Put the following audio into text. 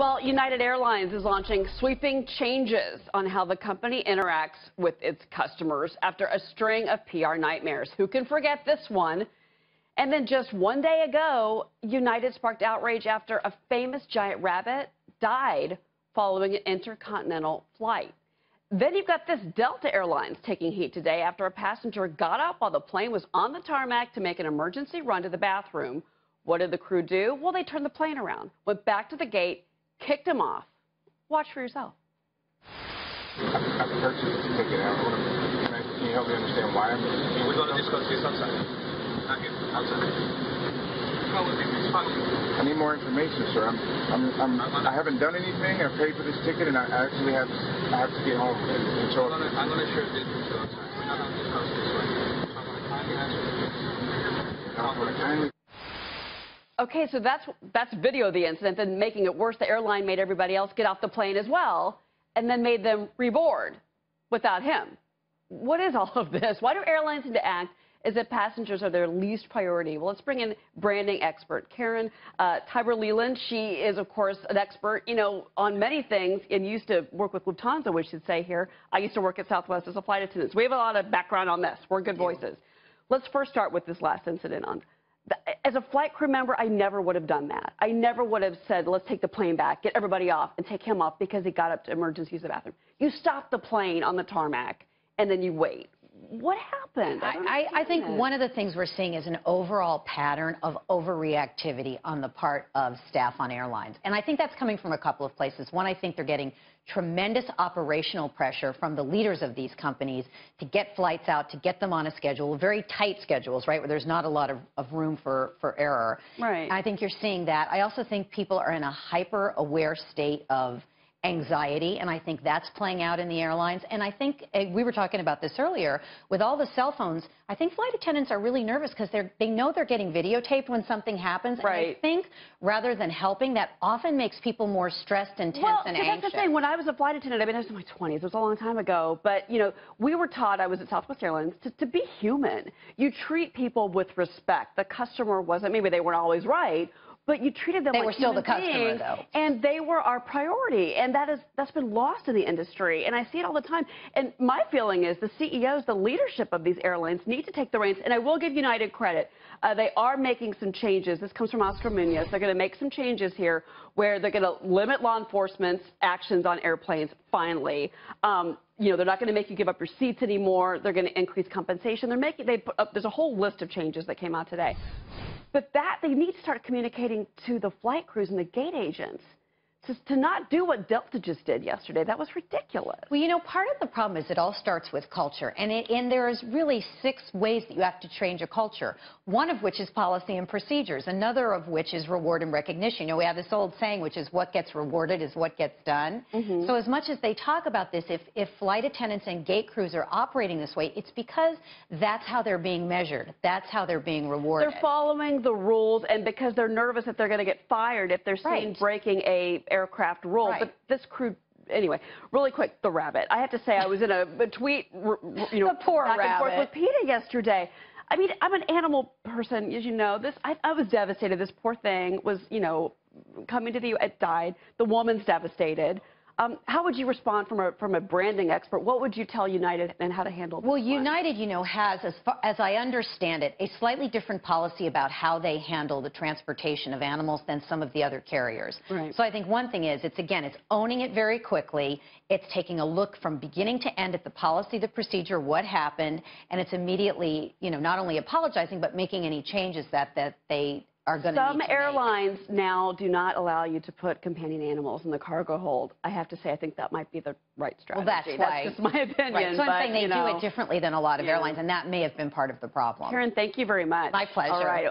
Well, United Airlines is launching sweeping changes on how the company interacts with its customers after a string of PR nightmares. Who can forget this one? And then just one day ago, United sparked outrage after a famous giant rabbit died following an intercontinental flight. Then you've got this Delta Airlines taking heat today after a passenger got up while the plane was on the tarmac to make an emergency run to the bathroom. What did the crew do? Well, they turned the plane around, went back to the gate, kicked him off. Watch for yourself. I purchased this ticket. Can you help me understand why We're going to discuss this outside. Not here. Outside. I need more information, sir. I haven't done anything. I paid for this ticket, and I actually have to get home and show up. I'm going to share this with you outside. We're not going to discuss this right now. So I'm going to kindly answer this. I'm going to kindly. Okay, so that's video of the incident. Then making it worse, the airline made everybody else get off the plane as well, and then made them reboard without him. What is all of this? Why do airlines need to act as if passengers are their least priority? Well, let's bring in branding expert Karen Tiber. She is, of course, an expert, on many things, and used to work with Lufthansa, we should say here. I used to work at Southwest as a flight attendant. So we have a lot of background on this. We're good voices. Let's first start with this last incident. As a flight crew member, I never would have done that. I never would have said, let's take the plane back, get everybody off, and take him off because he got up to emergency use the bathroom. You stop the plane on the tarmac, and then you wait. What happened? I think one of the things we're seeing is an overall pattern of overreactivity on the part of staff on airlines. And I think that's coming from a couple of places. One, I think they're getting tremendous operational pressure from the leaders of these companies to get flights out, to get them on a schedule, very tight schedules, right, where there's not a lot of room for error. Right. And I think you're seeing that. I also think people are in a hyper-aware state of anxiety, and I think that's playing out in the airlines. And I think we were talking about this earlier with all the cell phones. I think flight attendants are really nervous because they know they're getting videotaped when something happens. Right. And I think rather than helping, that often makes people more stressed and tense and anxious. That's the thing. When I was a flight attendant, I was in my 20s. It was a long time ago. But, we were taught, I was at Southwest Airlines, to be human. You treat people with respect. The customer wasn't, maybe they weren't always right, but you treated them like were still the customer, beings, though. And they were our priority. And that's been lost in the industry. And I see it all the time. And my feeling is the CEOs, the leadership of these airlines need to take the reins. And I will give United credit. They are making some changes. This comes from Oscar Munoz. They're going to make some changes here where they're going to limit law enforcement's actions on airplanes, finally. They're not going to make you give up your seats anymore. They're going to increase compensation. There's a whole list of changes that came out today. But they need to start communicating to the flight crews and the gate agents to not do what Delta just did yesterday. That was ridiculous. Well, part of the problem is it all starts with culture. And there's really 6 ways that you have to change a culture, one of which is policy and procedures, another of which is reward and recognition. We have this old saying, which is what gets rewarded is what gets done. Mm-hmm. So as much as they talk about this, if flight attendants and gate crews are operating this way, it's because that's how they're being measured. That's how they're being rewarded. They're following the rules, and because they're nervous that they're going to get fired if they're seen breaking a aircraft rule. Right. But this crew, anyway, really quick, the rabbit. I have to say, I was in a tweet, the poor back rabbit. and forth with PETA yesterday. I mean, I'm an animal person, as you know. I was devastated. This poor thing was, coming to the U.S. It died. The woman's devastated. How would you respond from a branding expert? What would you tell United and how to handle this? Well, United, has, as I understand it, a slightly different policy about how they handle the transportation of animals than some of the other carriers. Right. So I think one thing is, it's owning it very quickly. It's taking a look from beginning to end at the policy, the procedure, what happened, and it's immediately, not only apologizing, but making any changes that they are going to Some airlines now do not allow you to put companion animals in the cargo hold. I have to say, I think that might be the right strategy. Well, that's why. That's just my opinion. Right. So I'm saying they do know. it differently than a lot of airlines, and that may have been part of the problem. Karen, thank you very much. My pleasure. All right.